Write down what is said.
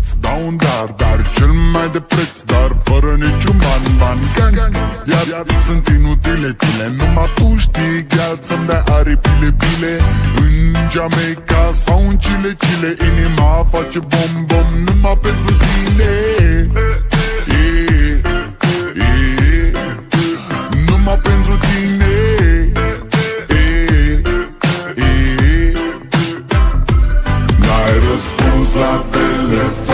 îți dau un dar cel mai de preț, dar fără niciun ban. Iar sunt inutile tine, numai tu știi, gheal, să-mi dai aripile bile. În Jamaica sau în Chile, inima face bom numai pentru tine. Numai pentru tine. N-ai răspuns la telefon,